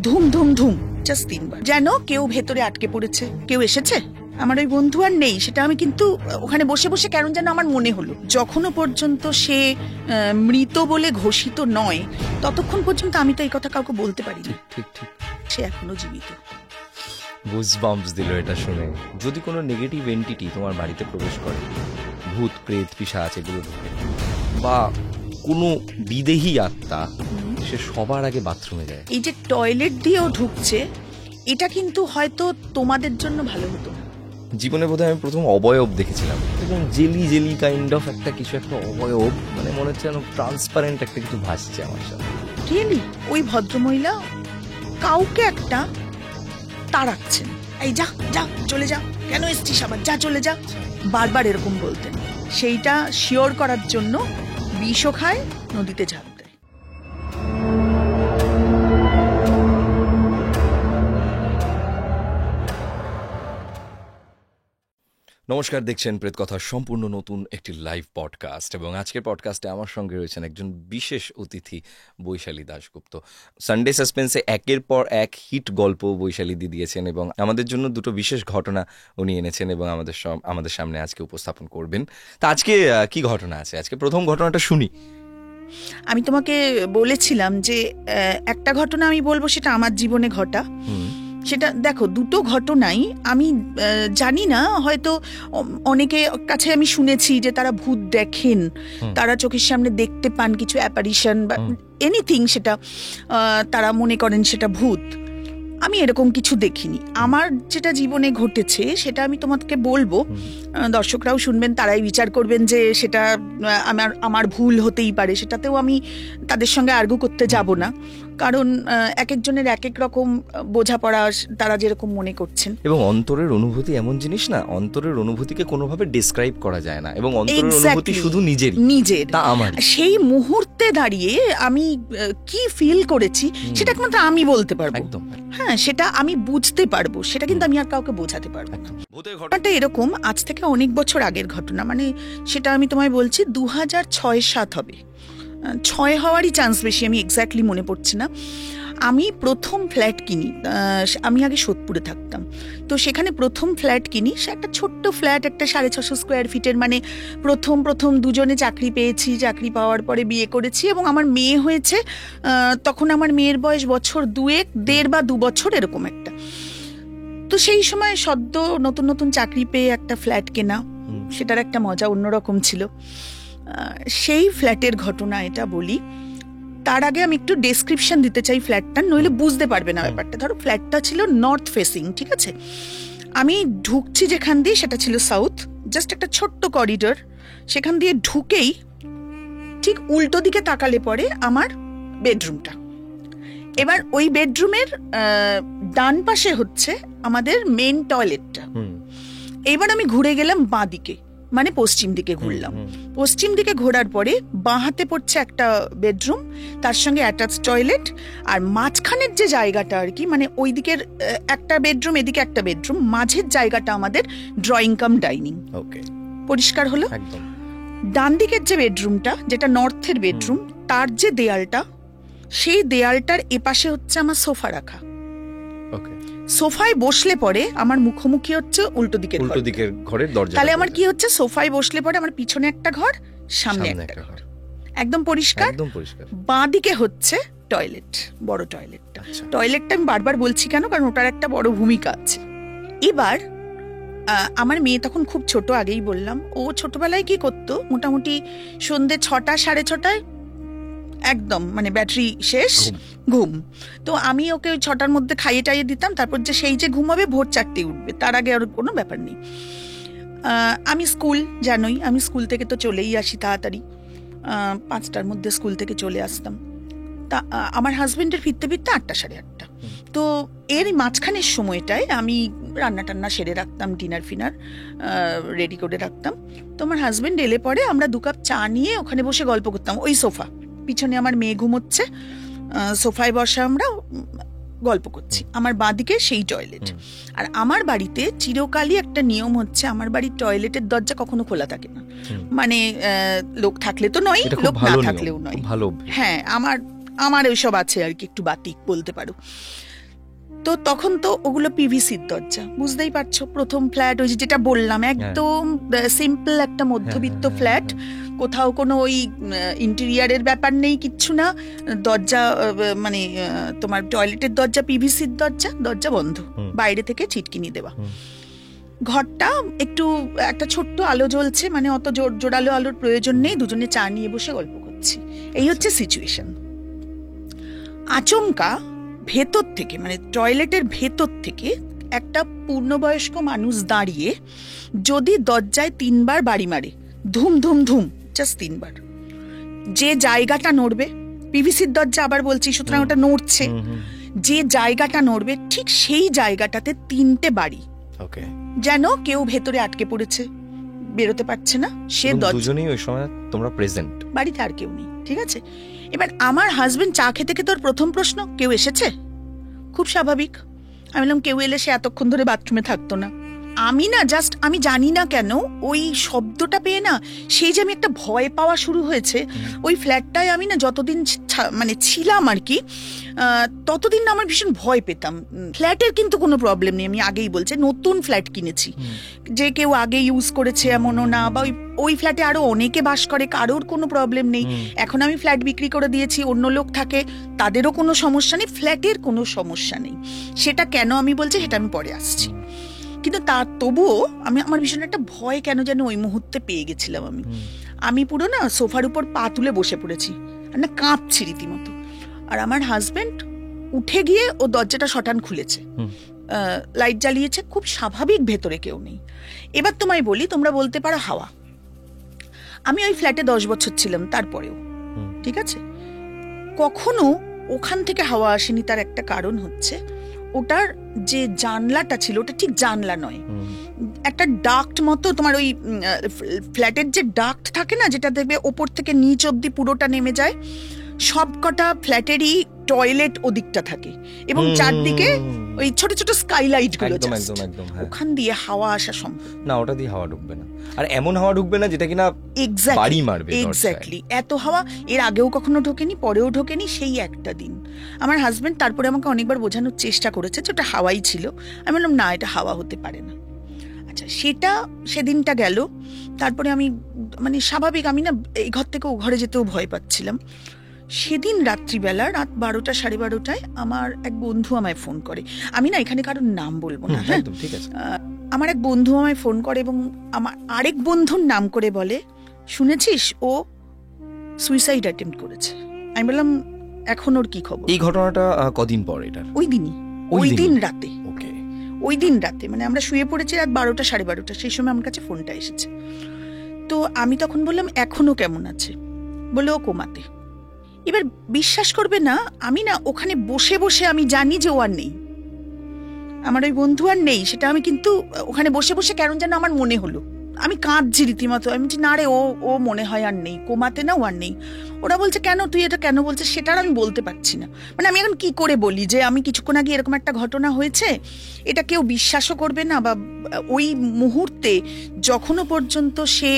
ধুম ধুম ধুম, just 3 বার, যেন কেউ ভেতরে আটকে পড়েছে, কেউ এসেছে। আমার ওই বন্ধু আর নেই, সেটা আমি কিন্তু ওখানে বসে বসে কেমন যেন আমার মনে হলো। যখনও পর্যন্ত সে মৃত বলে ঘোষিত নয়, ততক্ষণ পর্যন্ত আমি তো এই কথা কাউকে বলতে পারি না। ঠিক ঠিক, সে এখনো জীবিত। গুজবাম্পস দিল এটা শুনে। যদি কোনো নেগেটিভ এন্টিটি তোমার বাড়িতে প্রবেশ করে, ভূত প্রেত পিশাচ এগুলো ঢোকে, বা কোনো বিদেহী আত্মা, সে সবার আগে বাথরুমে যায়। এই যে টয়লেট দিয়েও ঢুকছে, এটা কিন্তু হয়তো তোমাদের জন্য ভালো হতো না। জীবনে বোধহয় আমি প্রথম অবয়ব দেখেছিলাম, এবং জেলি জেলি কাইন্ড অফ একটা কিছু, একটা অবয়ব, মানে মনে হচ্ছে যেন ট্রান্সপারেন্ট একটা কিছু ভাসছে আমার সাথে। রিয়েলি ওই ভদ্রমহিলা কাউকে একটা তাড়াচ্ছেন, এই যা যা চলে যা, কেন এসছিস আবার, যা চলে যা, বারবার এরকম বলতেন। সেইটা শিওর করার জন্য বিষও খায়, নদীতে ঝাঁপ দেয়। নমস্কার, দেখছেন প্রেত কথা, সম্পূর্ণ নতুন একটি লাইভ পডকাস্ট। এবং আজকের পডকাস্টে আমার সঙ্গে রয়েছেন একজন বিশেষ অতিথি, বৈশালী দাশগুপ্ত। সানডে সাসপেন্সে একের পর এক হিট গল্প বৈশালী দি দিয়েছেন, এবং আমাদের জন্য দুটো বিশেষ ঘটনা উনি এনেছেন এবং আমাদের সামনে আজকে উপস্থাপন করবেন। তা আজকে কি ঘটনা আছে? আজকে প্রথম ঘটনাটা শুনি। আমি তোমাকে বলেছিলাম যে একটা ঘটনা আমি বলবো, সেটা আমার জীবনে ঘটা। সেটা দেখো, দুটো ঘটনাই আমি জানি না, হয়তো অনেকে কাছে আমি শুনেছি যে তারা ভূত দেখেন, তারা চোখের সামনে দেখতে পান কিছু অ্যাপারিশন বা এনিথিং, সেটা তারা মনে করেন সেটা ভূত। আমি এরকম কিছু দেখিনি। আমার যেটা জীবনে ঘটেছে সেটা আমি তোমাকে বলবো, দর্শকরাও শুনবেন, তারাই বিচার করবেন যে সেটা আমার ভুল হতেই পারে। সেটাতেও আমি তাদের সঙ্গে আর্গু করতে যাব না, কারণ এক একজনের এক এক রকম বোঝাপড়া, তারা যেরকম মনে করছেন। এবং অন্তরের অনুভূতি এমন জিনিস না, অন্তরের অনুভূতিকে কোনোভাবে ডিসক্রাইব করা যায় না, এবং অন্তরের অনুভূতি শুধু নিজের। তা আমার সেই মুহূর্তে দাঁড়িয়ে আমি কি ফিল করেছি সেটা একমাত্র আমি বলতে পারবো। একদম, হ্যাঁ, সেটা আমি বুঝতে পারবো, সেটা কিন্তু আমি আর কাউকে বোঝাতে পারবো না। ঘটনাটা এরকম, আজ থেকে অনেক বছর আগের ঘটনা, মানে সেটা আমি তোমায় বলছি 2006-07 হবে, 6 হওয়ারই চান্স বেশি, আমি এক্স্যাক্টলি মনে পড়ছে না। আমি প্রথম ফ্ল্যাট কিনি, আমি আগে সোদপুরে থাকতাম, তো সেখানে প্রথম ফ্ল্যাট কিনি। সে একটা ছোট্ট ফ্ল্যাট, একটা 650 স্কোয়ার ফিটের, মানে প্রথম দুজনে চাকরি পেয়েছি, চাকরি পাওয়ার পরে বিয়ে করেছি, এবং আমার মেয়ে হয়েছে তখন আমার মেয়ের বয়স বছর 2-1, 1.5 বা 2 বছর এরকম একটা। তো সেই সময় সদ্য নতুন চাকরি পেয়ে একটা ফ্ল্যাট কেনা, সেটার একটা মজা অন্যরকম ছিল। সেই ফ্ল্যাটের ঘটনা এটা বলি। তার আগে আমি একটু ডেসক্রিপশন দিতে চাই ফ্ল্যাটটার, নইলে বুঝতে পারবে না ব্যাপারটা। ধরো ফ্ল্যাটটা ছিল নর্থ ফেসিং, ঠিক আছে? আমি ঢুকছি যেখান দিয়ে, সেটা ছিল সাউথ, জাস্ট একটা ছোট্ট করিডোর। সেখান দিয়ে ঢুকেই ঠিক উল্টো দিকে তাকালে পরে আমার বেডরুমটা। এবার ওই বেডরুমের ডান পাশে হচ্ছে আমাদের মেন টয়লেটটা। এবার আমি ঘুরে গেলাম বাঁ দিকে, মানে পশ্চিম দিকে ঘুরলাম। পশ্চিম দিকে ঘোরার পরে বাঁ হাতে পড়ছে একটা বেডরুম, তার সঙ্গে অ্যাটাচ টয়লেট, আর মাঝখানের যে জায়গাটা আর কি, মানে ওই দিকের একটা বেডরুম, এদিকে একটা বেডরুম, মাঝের জায়গাটা আমাদের ড্রয়িং কাম ডাইনিং। ওকে, পরিষ্কার হলো? একদম। ডান দিকের যে বেডরুমটা, যেটা নর্থের বেডরুম, তার যে দেয়ালটা, সেই দেয়ালটার এপাশে হচ্ছে আমার সোফা রাখা। ওকে, সোফায় বসলে পরে আমার মুখোমুখি হচ্ছে উল্টো দিকের ঘরের দরজা। তাহলে আমার কি হচ্ছে, সোফায় বসলে পরে আমার পিছনে একটা ঘর, সামনে একটা ঘর, একদম পরিষ্কার। বাঁ দিকে হচ্ছে টয়লেট, বড় টয়লেটটা। টয়লেটটা আমি বারবার বলছি কেন, কারণ ওটার একটা বড় ভূমিকা আছে। এবার আমার মেয়ে তখন খুব ছোট, আগেই বললাম। ও ছোটবেলায় কি করতো, মোটামুটি সন্ধ্যে 6টা 6:30 একদম, মানে ব্যাটারি শেষ, ঘুম। তো আমি ওকে 6টার মধ্যে খাইয়ে টাইয়ে দিতাম, তারপর যে সেই যে ঘুমাবে ভোর 4টে উঠবে, তার আগে আর কোনো ব্যাপার নেই। আমি স্কুল, জানোই আমি স্কুল থেকে তো চলেই আসি তাড়াতাড়ি, 5টার মধ্যে স্কুল থেকে চলে আসতাম। তা আমার হাজবেন্ডের ফিরতে 8টা 8:30। তো এর মাঝখানের সময়টায় আমি রান্না টান্না সেরে রাখতাম, ডিনার ফিনার রেডি করে রাখতাম। তো আমার হাজবেন্ড এলে পরে আমরা 2 কাপ চা নিয়ে ওখানে বসে গল্প করতাম। ওই সোফা, পিছনে আমার মেয়ে ঘুমোচ্ছে, সোফায় বসা আমরা গল্প করছি। আমার বাঁদিকে সেই টয়লেট। আর আমার বাড়িতে চিরকালই একটা নিয়ম হচ্ছে, আমার বাড়ির টয়লেটের দরজা কখনো খোলা থাকে না। মানে লোক থাকলে তো নয়, লোক না থাকলেও নয়। হ্যাঁ, আমার আমার ওইসব আছে আর কি, একটু বাতিক বলতে পারো। তো তখন তো ওগুলো পিভিসির দরজা, বুঝতেই পারছো, প্রথম ফ্ল্যাট, ওই যেটা বললাম একদম সিম্পল একটা মধ্যবিত্ত ফ্ল্যাট, কোথাও কোনো ওই ইন্টেরিয়ারের ব্যাপার নেই, কিচ্ছু না। দরজা মানে তোমার টয়লেটের দরজা পিভিসির দরজা, দরজা বন্ধ, বাইরে থেকে ছিটকিনি দেওয়া। ঘরটা একটু একটা ছোট্ট আলো জ্বলছে, মানে অত জোরালো আলোর প্রয়োজন নেই, দুজনে চা নিয়ে বসে গল্প করছি, এই হচ্ছে সিচুয়েশন। আচমকা ভেতর থেকে, মানে টয়লেটের ভেতর থেকে একটা পূর্ণবয়স্ক মানুষ দাঁড়িয়ে যদি দরজায় 3 বার বাড়ি মারে, ধুম ধুম ধুম, জাস্ট 3 বার, যে জায়গাটা নড়বে, পিভিসির দরজা আবার বলছি, সুতরাং ওটা নড়ছে, যে জায়গাটা নড়বে ঠিক সেই জায়গাটাতে 3টে বাড়ি, যেন কেউ ভেতরে আটকে পড়েছে, বেরোতে পারছে না। সে দুজনেই ওই সময় তোমরা প্রেজেন্ট, বাড়িতে আর কেউ নেই, ঠিক আছে। এবার আমার হাজবেন্ড চা খেতে খেতে ওর প্রথম প্রশ্ন, কেউ এসেছে? খুব স্বাভাবিক। আমি বললাম কেউ এলে সে এতক্ষণ ধরে বাথরুমে থাকতো না। আমি না জাস্ট, আমি জানি না কেন ওই শব্দটা পেয়ে না, সেই যে আমি একটা ভয় পাওয়া শুরু হয়েছে। ওই ফ্ল্যাটটায় আমি না যতদিন মানে ছিলাম আর কি, ততদিন না আমার ভীষণ ভয় পেতাম। ফ্ল্যাটের কিন্তু কোনো প্রবলেম নেই, আমি আগেই বলছি, নতুন ফ্ল্যাট কিনেছি, যে কেউ আগে ইউজ করেছে এমনও না, বা ওই ফ্ল্যাটে আরো অনেকে বাস করে, কারোর কোনো প্রবলেম নেই। এখন আমি ফ্ল্যাট বিক্রি করে দিয়েছি, অন্য লোক থাকে, তাদেরও কোনো সমস্যা নেই, ফ্ল্যাটের কোনো সমস্যা নেই। সেটা কেন আমি বলছি সেটা আমি পরে আসছি। কিন্তু তার তবুও আমার ভীষণ একটা ভয় কেন যেন ওই মুহূর্তে পেয়ে গেছিলাম। আমি পুরো না সোফার উপর পা তুলে বসে পড়েছি, আর না কাঁপছি রীতিমতো। আর আমার হাজবেন্ড উঠে গিয়ে ও দরজাটা শটান খুলেছে, লাইট জ্বালিয়েছে, খুব স্বাভাবিক, ভেতরে কেউ নেই। এবার তোমায় বলি, তোমরা বলতে পারো হাওয়া, আমি ওই ফ্ল্যাটে 10 বছর ছিলাম, তারপরেও ঠিক আছে, কখনো ওখান থেকে হাওয়া আসেনি। তার একটা কারণ হচ্ছে ওটার যে জানলাটা ছিল, ওটা ঠিক জানলা নয়, একটা ডাক্ট মতো, তোমার ওই ফ্ল্যাটের যে ডাক্ট থাকে না, যেটা দেখবে ওপর থেকে নিচ অব্দি পুরোটা নেমে যায়, সবকটা ফ্ল্যাটেরই টয়লেট ওদিকটা থাকে, এবং চারদিকে ওই ছোট ছোট স্কাইলাইট গুলো, ওখান দিয়ে হাওয়া আসা সম্ভব না, ওটা দিয়ে হাওয়া ঢুকবে না। আর এমন হাওয়া ঢুকবে না যেটা কিনা বাড়ি মারবে। এক্স্যাক্টলি, এত হাওয়া এর আগেও কখনো ঢোকেনি, পরেও ঢোকেনি, সেই একটা দিন। আমার হাজবেন্ড তারপরে আমাকে অনেকবার বোঝানোর চেষ্টা করেছে যে ওটা হাওয়াই ছিল। আমি বললাম না, এটা হাওয়া হতে পারে না। আচ্ছা, সেদিনটা গেল। তারপরে আমি মানে স্বাভাবিক, আমি না এই ঘর থেকে ও ঘরে যেতেও ভয় পাচ্ছিলাম। সেদিন রাত্রিবেলা, রাত 12টা 12:30টায় আমার এক বন্ধু আমায় ফোন করে। আমি না এখানে কারোর নাম বলবো না, হ্যাঁ, আমার এক বন্ধু আমায় ফোন করে এবং আমার আরেক বন্ধুর নাম করে বলে, শুনেছিস ও সুইসাইড অ্যাটেম্প্ট করেছে। আমি বললাম এখন ওর কি খবর? এই ঘটনাটা কদিন পর? এটা ওই দিনই, ওই দিন রাতে। ওই দিন রাতে, মানে আমরা শুয়ে পড়েছি রাত 12টা 12:30, সেই সময় আমার কাছে ফোনটা এসেছে। তো আমি তখন বললাম এখনো কেমন আছে? বলে ও কোমাতে। এবার বিশ্বাস করবে না, আমি না ওখানে বসে বসে আমি জানি যে ও আর নেই, আমার ওই বন্ধু আর নেই, সেটা আমি কিন্তু ওখানে বসে বসে কেন যেন আমার মনে হলো, আমি কাঁদছি রীতিমতো। আমি বলছি না রে, ও মনে হয় আর নেই, কোমাতে না, ও আর নেই। ওরা বলছে কেন, তুই এটা কেন বলছিস? সেটা আর আমি বলতে পারছি না। মানে আমি এখন কি করে বলি যে আমি কিছুক্ষণ আগে এরকম একটা ঘটনা হয়েছে, এটা কেউ বিশ্বাসও করবে না, বা ওই মুহূর্তে যখনও পর্যন্ত সে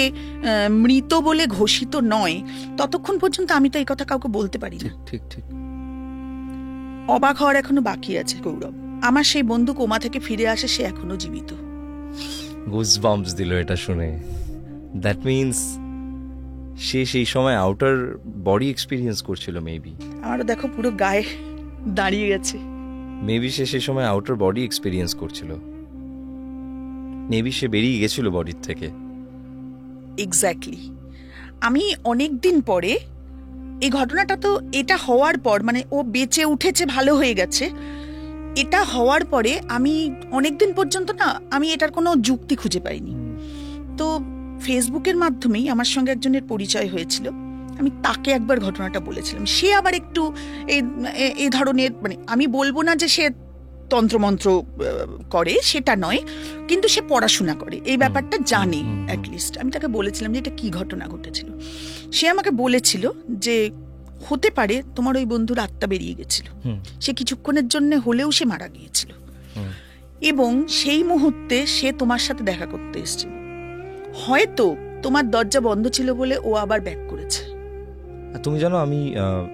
মৃত বলে ঘোষিত নয়, ততক্ষণ পর্যন্ত আমি তো এই কথা কাউকে বলতে পারি না। ঠিক ঠিক। অবাক হওয়ার এখনো বাকি আছে গৌরব। আমার সেই বন্ধু কোমা থেকে ফিরে আসে, সে এখনো জীবিত। গুজবাম্পস দিল এটা শুনে। দ্যাট মিন্স সে সেই সময় আউটার বডি এক্সপিরিয়েন্স করছিল। মেবি আমারও দেখো পুরো গায়ে দাঁড়িয়ে গেছে। মেবি সে সেই সময় আউটার বডি এক্সপিরিয়েন্স করছিল। মেবি সে বেরিয়ে গেছিল বডির থেকে। এক্স্যাক্টলি। আমি অনেক দিন পরে এই ঘটনাটা, তো এটা হওয়ার পর, মানে ও বেঁচে উঠেছে, ভালো হয়ে গেছে, এটা হওয়ার পরে আমি অনেকদিন পর্যন্ত না আমি এটার কোনো যুক্তি খুঁজে পাইনি। তো ফেসবুকের মাধ্যমেই আমার সঙ্গে একজনের পরিচয় হয়েছিল, আমি তাকে একবার ঘটনাটা বলেছিলাম। সে আবার একটু এই ধরনের, মানে আমি বলবো না যে সে তন্ত্রমন্ত্র করে, সেটা নয়, কিন্তু সে পড়াশোনা করে, এই ব্যাপারটা জানে অ্যাটলিস্ট। আমি তাকে বলেছিলাম যে এটা কি ঘটনা ঘটেছিল। সে আমাকে বলেছিল যে হতে পারে তোমার ওই বন্ধুর আত্মা বেরিয়ে গেছিল, সে কিছুক্ষণের জন্য হলেও সে মারা গিয়েছিল, এবং সেই মুহূর্তে সে তোমার সাথে দেখা করতে এসেছিল। হয়তো তোমার দরজা বন্ধ ছিল বলে ও আবার ব্যাক করেছে। তুমি জানো, আমি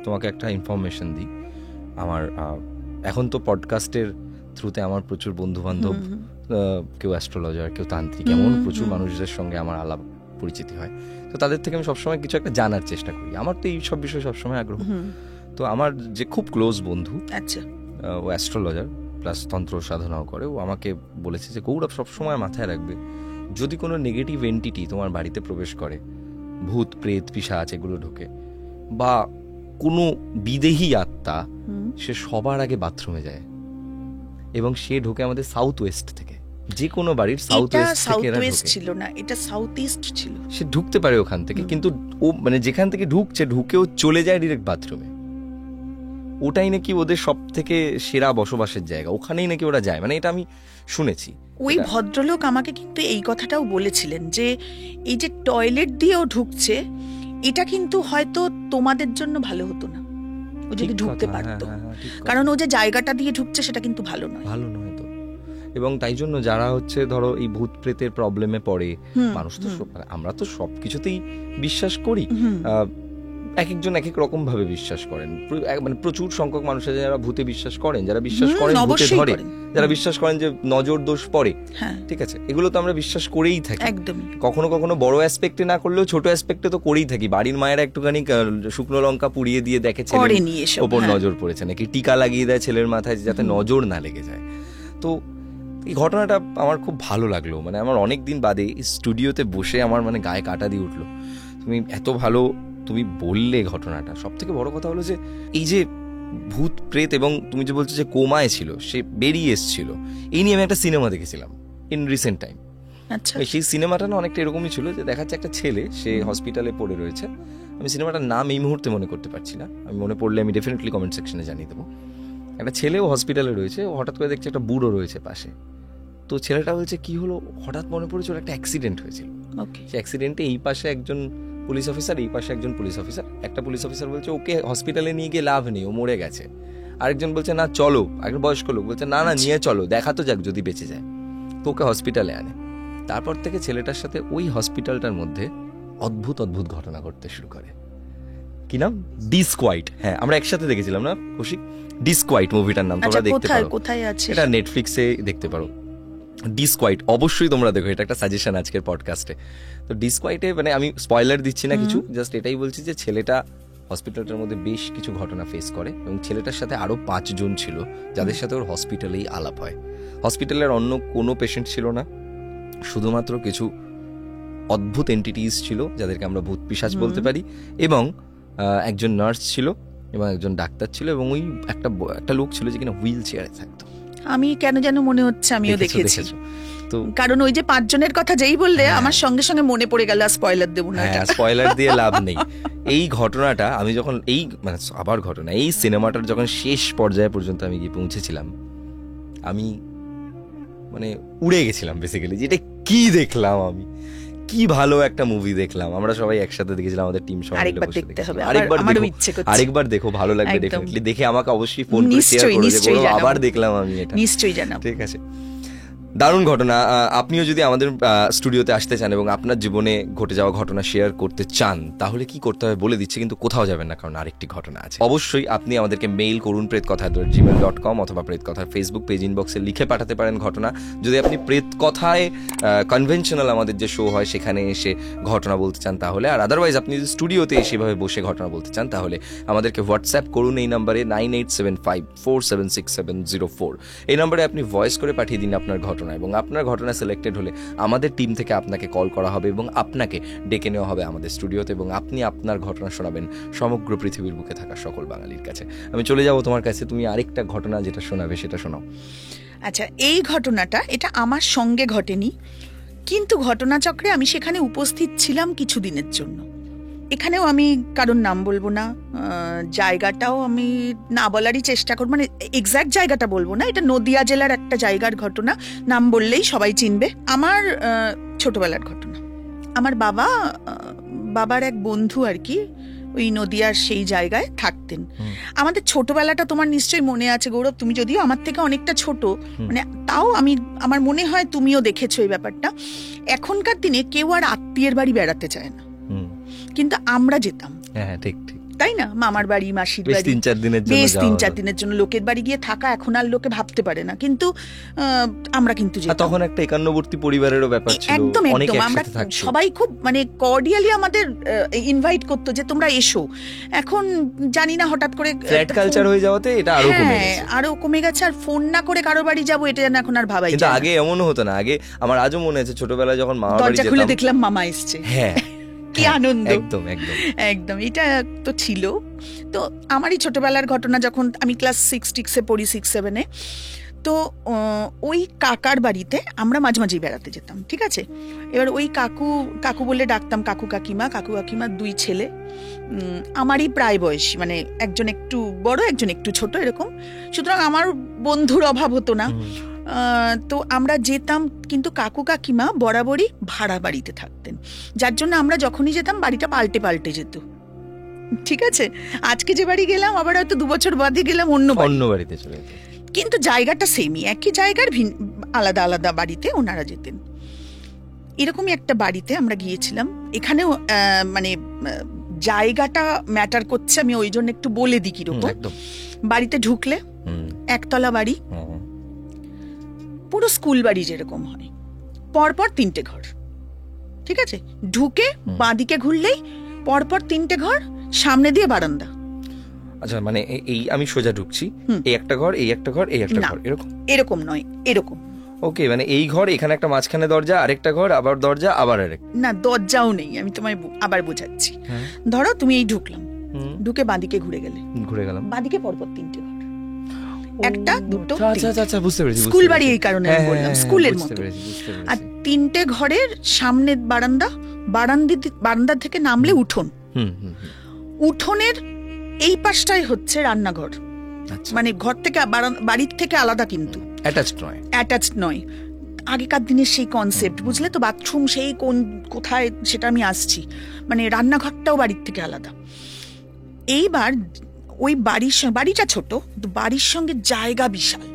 তোমাকে একটা ইনফরমেশন দিই। আমার এখন তো পডকাস্টের থ্রুতে আমার প্রচুর বন্ধু বান্ধব, কেউ অ্যাস্ট্রোলজার, কেউ তান্ত্রিক, এমন প্রচুর মানুষদের সঙ্গে আমার আলাপ পরিচিতি হয়। তো তাদের থেকে আমি সবসময় কিছু একটা জানার চেষ্টা করি। আমার তো এই সব বিষয়ে সবসময় আগ্রহ। তো আমার যে খুব ক্লোজ বন্ধু, আচ্ছা, ও অ্যাস্ট্রোলজার প্লাস তন্ত্র সাধনাও করে, ও আমাকে বলেছে যে গৌরব সবসময় মাথায় রাখবে, যদি কোনো নেগেটিভ এন্টিটি তোমার বাড়িতে প্রবেশ করে, ভূত প্রেত পিশাচ এগুলো ঢোকে, বা কোনো বিদেহী আত্মা, সে সবার আগে বাথরুমে যায়, এবং সে ঢোকে আমাদের সাউথ ওয়েস্ট থেকে। যে কোনো বাড়ির সাউথ ওয়েস্ট ছিল না, এটা সাউথ ইস্ট ছিল। সে ঢুকতে পারে ওখান থেকে, কিন্তু ও মানে যেখান থেকে ঢুকছে, ঢুকেও চলে যায় ডিরেক্ট বাথরুমে। ওটাই নাকি ওদের সব থেকে সেরা বসবাসের জায়গা, ওখানেই নাকি ওরা যায়, মানে এটা আমি শুনেছি। ওই ভদ্রলোক আমাকে কিন্তু এই কথাটাও বলেছিলেন যে এই যে টয়লেট দিয়েও ঢুকছে, এটা কিন্তু হয়তো তোমাদের জন্য ভালো হতো না, ও যদি ঢুকতে পারতো, কারণ ও যে জায়গাটা দিয়ে ঢুকছে সেটা কিন্তু ভালো নয় তো। এবং তাই জন্য যারা হচ্ছে ধরো এই ভূত প্রেতের প্রবলেমে পড়ে, মানুষ তো আমরা তো সবকিছুতেই বিশ্বাস করি, এক একজন এক এক রকম ভাবে বিশ্বাস করেন। মানে প্রচুর সংখ্যক মানুষ আছে যারা ভূতে বিশ্বাস করেন, যারা বিশ্বাস করেন ভূতে ধরে, যারা বিশ্বাস করেন যে নজর দোষ পড়ে, ঠিক আছে, এগুলো তো আমরা বিশ্বাস করেই থাকি। কখনো কখনো বড় অ্যাসপেক্টে না করলেও ছোট অ্যাসপেক্টে তো করেই থাকি। বাড়ির মায়েরা একটুখানি শুকনো লঙ্কা পুড়িয়ে দিয়ে দেখে ছেলের ওপর নজর পড়েছে নাকি, টিকা লাগিয়ে দেয় ছেলের মাথায় যাতে নজর না লেগে যায়। তো এই ঘটনাটা আমার খুব ভালো লাগলো, মানে আমার অনেক দিন বাদে স্টুডিওতে বসে আমার মানে গায়ে কাটা দিয়ে উঠলো। তুমি এত ভালো তুমি বললে ঘটনাটা। সব থেকে বড় কথা হলো যে এই যে ভূত প্রেত, এবং তুমি যে বলছো যে কোমায় ছিল, সে বেরিয়ে এসেছিল, এই নিয়ে আমি একটা সিনেমা দেখেছিলাম ইন রিসেন্ট টাইম। আচ্ছা, সেই সিনেমাটা না অনেকটা এরকমই ছিল, যে দেখাচ্ছে একটা ছেলে, সে হসপিটালে পড়ে রয়েছে। আমি সিনেমাটার নাম এই মুহূর্তে মনে করতে পারছি না, আমি মনে পড়লে আমি ডেফিনেটলি কমেন্ট সেকশনে জানিয়ে দেবো। একটা ছেলেও হসপিটালে রয়েছে, হঠাৎ করে দেখছে একটা বুড়ো রয়েছে পাশে। তো ছেলেটা বলছে কি হলো, হঠাৎ মনে পড়েছে ওর একটা অ্যাক্সিডেন্ট হয়েছিল। সে অ্যাক্সিডেন্টে এই পাশে একজন পুলিশ অফিসার, এই পাশে একজন পুলিশ অফিসার। একটা পুলিশ অফিসার বলছে ওকে হসপিটালে নিয়ে গিয়ে লাভ নেই, ও মরে গেছে। আরেকজন বলছে না চলো, একজন বয়স্ক লোক বলছে না না নিয়ে চলো, দেখা তো যাক যদি বেঁচে যায়। তো ওকে হসপিটালে আনে। তারপর থেকে ছেলেটার সাথে ওই হসপিটালটার মধ্যে অদ্ভুত অদ্ভুত ঘটনা ঘটতে শুরু করে। কি নাম? ডিসকোয়াইট। হ্যাঁ, আমরা একসাথে দেখেছিলাম না কৌশিক? ডিসকোয়াইট মুভিটার নাম, তোমরা দেখতে পারো, কোথায় আছে এটা নেটফ্লিক্সে দেখতে পারো। ডিসকোয়াইট অবশ্যই তোমরা দেখো, এটা একটা সাজেশন আজকের পডকাস্টে। তো ডিসকোয়াইটে মানে আমি স্পয়লার দিচ্ছি না কিছু, জাস্ট এটাই বলছি যে ছেলেটা হসপিটালটার মধ্যে বেশ কিছু ঘটনা ফেস করে, এবং ছেলেটার সাথে আরো 5 জন ছিল যাদের সাথে ওর হসপিটালেই আলাপ হয়। হসপিটালের অন্য কোনো পেশেন্ট ছিল না, শুধুমাত্র কিছু অদ্ভুত এন্টিটিস ছিল যাদেরকে আমরা ভূত পিশাচ বলতে পারি, এবং একজন নার্স ছিল এবং একজন ডাক্তার ছিল, এবং ওই একটা লোক ছিল যে কিনা হুইল চেয়ারে থাকতো। আমি কেন যেন মনে হচ্ছে আমিও দেখেছি, তো কারণ ওই যে 5 জনের কথা যেই বললে আমার সঙ্গে সঙ্গে মনে পড়ে গেল। স্পয়লার দেব না, স্পয়লার দিয়ে লাভ নেই। এই ঘটনাটা আমি যখন মানে আবার ঘটনা, এই সিনেমাটার যখন শেষ পর্যায়ে পর্যন্ত আমি গিয়ে পৌঁছেছিলাম, আমি মানে উড়ে গেছিলাম বেসিক্যালি, যে এটা কি দেখলাম আমি, কি ভালো একটা মুভি দেখলাম। আমরা সবাই একসাথে দেখেছিলাম, আমাদের টিম সবাই। আরেকবার দেখো, ভালো লাগবে ডেফিনেটলি। দেখে আমাকে অবশ্যই ফোন করে শেয়ার করো যে আবার দেখলাম আমি এটা। নিশ্চয়ই জানাবো। ঠিক আছে, দারুণ ঘটনা। আপনিও যদি আমাদের স্টুডিওতে আসতে চান এবং আপনার জীবনে ঘটে যাওয়া ঘটনা শেয়ার করতে চান, তাহলে কি করতে হবে বলে দিচ্ছি, কিন্তু কোথাও যাবেন না, কারণ আরেকটি ঘটনা আছে। অবশ্যই আপনি আমাদেরকে মেইল করুন prettkatha@gmail.com, অথবা প্রেতকথার ফেসবুক পেজ ইনবক্সে লিখে পাঠাতে পারেন ঘটনা। যদি আপনি প্রেতকথায় কনভেনশনাল আমাদের যে শো হয় সেখানে এসে ঘটনা বলতে চান তাহলে, আর আদারওয়াইজ আপনি যদি স্টুডিওতে সেভাবে বসে ঘটনা বলতে চান তাহলে আমাদেরকে হোয়াটসঅ্যাপ করুন এই নাম্বারে 9875476704। এই নাম্বারে আপনি ভয়েস করে পাঠিয়ে দিন আপনার ঘটনা, এবং আপনার ঘটনা সিলেক্টেড হলে আমাদের টিম থেকে আপনাকে কল করা হবে এবং আপনাকে ডেকে নেওয়া হবে আমাদের স্টুডিওতে, এবং আপনি আপনার ঘটনা শোনাবেন সমগ্র পৃথিবীর বুকে থাকা সকল বাঙালির কাছে। আমি চলে যাব তোমার কাছে, তুমি আরেকটা ঘটনা যেটা শোনাবে সেটা শোনাও। আচ্ছা, এই ঘটনাটা এটা আমার সঙ্গে ঘটেনি, কিন্তু ঘটনাচক্রে আমি সেখানে উপস্থিত ছিলাম কিছুদিনের জন্য। এখানেও আমি কারোর নাম বলবো না, জায়গাটাও আমি না বলারই চেষ্টা করবো, মানে এক্স্যাক্ট জায়গাটা বলবো না। এটা নদিয়া জেলার একটা জায়গার ঘটনা, নাম বললেই সবাই চিনবে। আমার ছোটবেলার ঘটনা। আমার বাবার এক বন্ধু আর কি ওই নদিয়ার সেই জায়গায় থাকতেন। আমাদের ছোটবেলাটা তোমার নিশ্চয়ই মনে আছে গৌরব, তুমি যদিও আমার থেকে অনেকটা ছোট, মানে তাও আমার মনে হয় তুমিও দেখেছো এই ব্যাপারটা। এখনকার দিনে কেউ আর আত্মীয়ের বাড়ি বেড়াতে চায় না, কিন্তু আমরা যেতাম। হ্যাঁ, ঠিক। তাই না? মামার বাড়ি, মাসির বেশ বাড়ি, 3-4 দিনের জন্য বেশ যাওয়া 3-4 হলো। দিনের জন্য লোকের বাড়ি গিয়ে থাকা এখন আর লোকে ভাবতে পারে না, কিন্তু আমরা কিন্তু আর যেতাম। তখন একটা একান্নবর্তী পরিবারেরও ব্যাপার ছিল, একদম অনেকে একদম, আমরা একসাথে থাকতো। সবাই খুব মানে কর্ডিয়ালি আমাদের ইনভাইট করতো যে তোমরা এসো। এখন জানি না হঠাৎ করে ফ্ল্যাট কালচার হয়ে যাওয়াতে এটা আরো কমে গেছে। আরো কমে গেছে। আর ফোন না করে কারো বাড়ি যাবো এটা যেন এখন আর ভাবাই কিন্তু যায় না। আগে এমনও হতো না। আগে আমার আজও মনে আছে ছোটবেলায় যখন মামার বাড়ি দরজা খুলে যেতাম, দেখলাম মামা এসছে, হ্যাঁ কি আনন্দ। একদম একদম। একদম এটা তো ছিল। তো আমারই ছোটবেলার ঘটনা, যখন আমি ক্লাস 6-6 পড়ি, 6-7, তো ওই কাকার বাড়িতে আমরা মাঝে মাঝেই বেড়াতে যেতাম, ঠিক আছে? এবার ওই কাকু বলে ডাকতাম, কাকু কাকিমার 2 ছেলে, আমারই প্রায় বয়সী, মানে একজন একটু বড় একজন একটু ছোট এরকম। সুতরাং আমার বন্ধুর অভাব হতো না। তো আমরা যেতাম, কিন্তু কাকু কাকিমা বরাবরই ভাড়া বাড়িতে থাকতেন, যার জন্য আমরা যখনই যেতাম বাড়িটা পাল্টে পাল্টে যেত, ঠিক আছে? আজকে যে বাড়ি গেলাম আবার হয়তো 2 বছর বাদে গেলাম অন্য বাড়িতে চলে যেত, কিন্তু জায়গাটা সেমই, একই জায়গার আলাদা আলাদা বাড়িতে ওনারা যেতেন। এরকমই একটা বাড়িতে আমরা গিয়েছিলাম। এখানেও মানে জায়গাটা ম্যাটার করছে, আমি ওই জন্য একটু বলে দিই কিরকম। বাড়িতে ঢুকলে একতলা বাড়ি, পুরো স্কুল বাড়ি যেরকম হয়, পরপর 3টে ঘর, ঠিক আছে? ঢুকে বাঁদিকে ঘুরলেই পরপর 3টে ঘর, সামনে দিয়ে বারান্দা। আচ্ছা, মানে এই আমি সোজা ঢুকছি, এই একটা ঘর, এই একটা ঘর, এই একটা ঘর, এরকম নয়, এরকম। ওকে, মানে এই ঘর, এখানে একটা মাঝখানে দরজা, আরেকটা ঘর, আবার দরজা, আবার আরেক। না, দরজাও নেই, আমি তোমায় আবার বোঝাচ্ছি। ধরো তুমি এই ঢুকলাম, ঢুকে বাঁদিকে ঘুরে গেলাম, বাঁদিকে পরপর 3টে ঘর, 1, 2, 3। আচ্ছা, বুঝতে পেরেছি। স্কুল বাড়ি এই কারণে আমি বললাম, স্কুলের মতো। আর 3টে ঘরের সামনে বারান্দা থেকে নামলে উঠোন, উঠোনের এই পাশটাই হচ্ছে রান্নাঘর। মানে ঘর থেকে বাড়ির থেকে আলাদা, কিন্তু অ্যাটাচড নয়। আগেকার দিনের সেই কনসেপ্ট, বুঝলে তো? বাথরুম সেই কোথায় সেটা আমি আসছি, মানে রান্নাঘরটাও বাড়ির থেকে আলাদা। এইবার ওই বাড়িটা ছোট, বাড়ির সঙ্গে জায়গা বিশাল,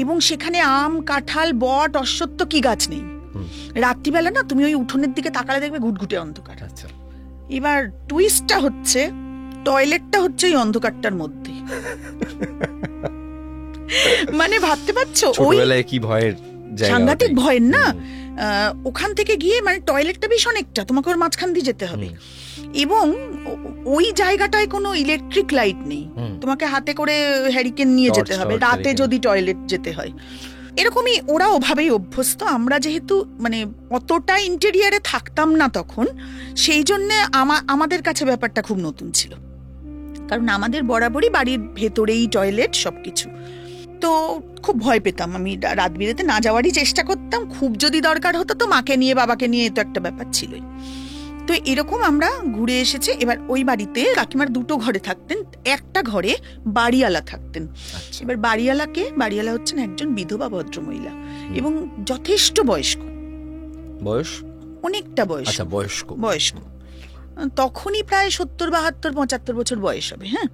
এবং সেখানে আম, কাঁঠাল, বট, অশ্বত্থ কি গাছ নেই। রাত্রিবেলা না তুমি ওই উঠোনের দিকে তাকালে দেখবে ঘুটঘুটে অন্ধকার। এবার টুইস্টটা হচ্ছে, টয়লেটটা হচ্ছে ওই অন্ধকারটার মধ্যে। মানে ভাবতে পারছো ওই কি ভয়ের, সাংঘাতিক ভয়ের না? ওখান থেকে গিয়ে মানে টয়লেটটা বেশ অনেকটা, তোমাকে ওর মাঝখান দিয়ে যেতে হবে, এবং ওই জায়গাটায় কোনো ইলেকট্রিক লাইট নেই, তোমাকে হাতে করে হ্যারিকেন নিয়ে যেতে হবে রাতে যদি টয়লেট যেতে হয়। এরকমই ওরা ওভাবেই অভ্যস্ত। আমরা যেহেতু মানে অতটা ইন্টেরিয়ারে থাকতাম না তখন, সেই জন্য আমাদের কাছে ব্যাপারটা খুব নতুন ছিল, কারণ আমাদের বরাবরই বাড়ির ভেতরেই টয়লেট, সবকিছু। তো খুব ভয় পেতাম, আমি রাত বিরেতে না যাওয়ারই চেষ্টা করতাম। খুব যদি দরকার হতো তো মাকে নিয়ে, বাবাকে নিয়ে, তো একটা ব্যাপার ছিলই। তো এরকম আমরা ঘুরে এসেছি। এবার ওই বাড়িতে কাকিমার 2টো ঘরে থাকতেন, একটা ঘরে বাড়িওয়ালা থাকতেন। এবার বাড়িওয়ালা হচ্ছেন একজন বিধবা ভদ্রমহিলা, এবং যথেষ্ট বয়স্ক, অনেকটা বয়স্ক, তখনই প্রায় 70-72-75 বছর বয়স হবে। হ্যাঁ,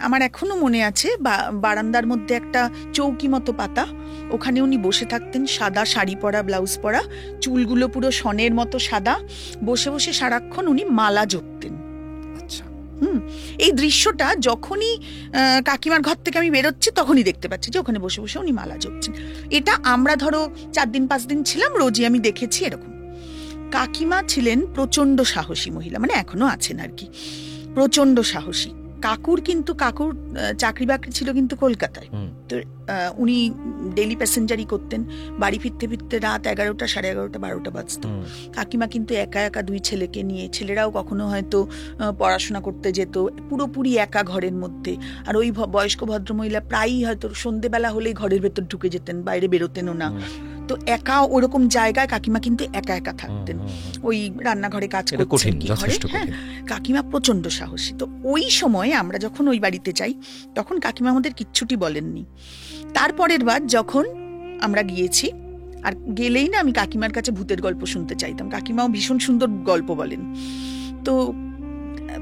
আমার এখনো মনে আছে, বারান্দার মধ্যে একটা চৌকি মতো পাতা, ওখানে উনি বসে থাকতেন, সাদা শাড়ি পরা, ব্লাউজ পরা, চুলগুলো পুরো সনের মতো সাদা, বসে বসে সারাক্ষণ উনি মালা জপতেন। এই দৃশ্যটা যখনই কাকিমার ঘর থেকে আমি বেরোচ্ছি তখনই দেখতে পাচ্ছি যে ওখানে বসে বসে উনি মালা জপছেন। এটা আমরা ধরো 4-5 দিন ছিলাম, রোজই আমি দেখেছি এরকম। কাকিমা ছিলেন প্রচন্ড সাহসী মহিলা, মানে এখনো আছেন আর কি, প্রচন্ড সাহসী। কাকুর চাকরি বাকরি ছিল কিন্তু কলকাতায়। তো উনি ডেলি প্যাসেঞ্জারি করতেন, বাড়ি ফিরতে ফিরতে রাত 11টা, 11:30, 12টা বাজতো। কাকিমা কিন্তু একা 2 ছেলেকে নিয়ে, ছেলেরাও কখনো হয়তো পড়াশোনা করতে যেত, পুরোপুরি একা ঘরের মধ্যে। আর ওই বয়স্ক ভদ্রমহিলা প্রায়ই হয়তো সন্ধেবেলা হলেই ঘরের ভেতর ঢুকে যেতেন, বাইরে বেরোতেনও না। তো একা ওরকম জায়গায় কাকিমা কিন্তু একা থাকতেন, ওই রান্নাঘরে কাজ করছেন কি ঘরে। হ্যাঁ, কাকিমা প্রচন্ড সাহসী। তো ওই সময় আমরা যখন ওই বাড়িতে যাই তখন কাকিমা আমাদের কিচ্ছুটি বলেননি। তারপরের বার যখন আমরা গিয়েছি, আর গেলেই না আমি কাকিমার কাছে ভূতের গল্প শুনতে চাইতাম, কাকিমাও ভীষণ সুন্দর গল্প বলেন। তো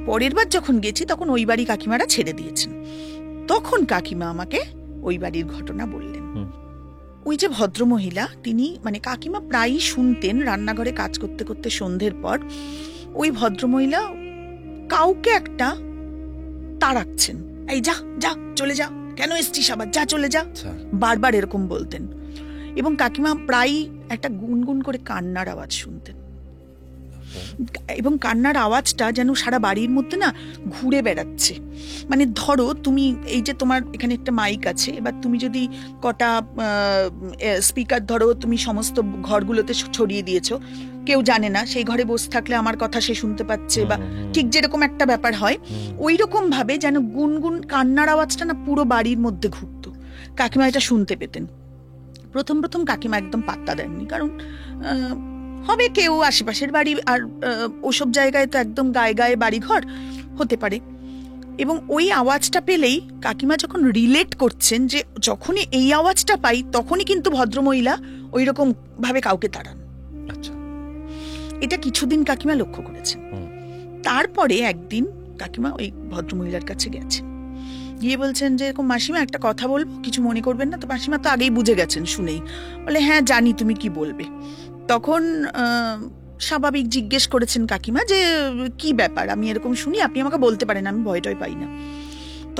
পরের বার যখন গেছি তখন ওই বাড়ি কাকিমারা ছেড়ে দিয়েছেন, তখন কাকিমা আমাকে ওই বাড়ির ঘটনা বললেন। ওই যে ভদ্রমহিলা, তিনি মানে কাকিমা প্রায়ই শুনতেন রান্নাঘরে কাজ করতে করতে সন্ধ্যের পর, ওই ভদ্রমহিলা কাউকে একটা তাড়াচ্ছেন, এই যা যা চলে যা, কেন এসছিস আবার, যা চলে যা, আচ্ছা, বারবার এরকম বলতেন। এবং কাকিমা প্রায় একটা গুনগুন করে কান্নার আওয়াজ শুনতেন, এবং কান্নার আওয়াজটা যেন সারা বাড়ির মধ্যে না ঘুরে বেড়াচ্ছে। মানে ধরো তুমি এই যে তোমার এখানে একটা মাইক আছে, এবার তুমি যদি কটা স্পিকার ধরো তুমি সমস্ত ঘরগুলোতে ছড়িয়ে দিয়েছো, কেউ জানে না, সেই ঘরে বসে থাকলে আমার কথা সে শুনতে পাচ্ছে, বা ঠিক যেরকম একটা ব্যাপার হয়, ওই রকম ভাবে যেন গুনগুন কান্নার আওয়াজটা না পুরো বাড়ির মধ্যে ঘুরতো। কাকিমা এটা শুনতে পেতেন। প্রথম প্রথম কাকিমা একদম পাত্তা দেননি, কারণ হবে কেউ আশেপাশের বাড়ি, আর ওসব জায়গায় তো একদম গায়ে গায়ে বাড়িঘর হতে পারে। এবং ওই আওয়াজটা পেলেই কাকিমা যখন রিলেট করছেন যে যখনই এই আওয়াজটা পাই তখনই কিন্তু ভদ্রমহিলা ওই রকম ভাবে কাউকে তাড়ান। আচ্ছা, এটা কিছুদিন কাকিমা লক্ষ্য করেছেন। তারপরে একদিন কাকিমা ওই ভদ্রমহিলার কাছে গেছেন, গিয়ে বলছেন যে এরকম মাসিমা একটা কথা বলবো, কিছু মনে করবেন না তো। মাসিমা তো আগেই বুঝে গেছেন শুনেই, বলে হ্যাঁ জানি তুমি কি বলবে। তখন স্বাভাবিক জিজ্ঞেস করেছেন কাকিমা যে কি ব্যাপার, আমি এরকম শুনি, আপনি আমাকে বলতে পারেন, আমি ভয় টয় পাই না।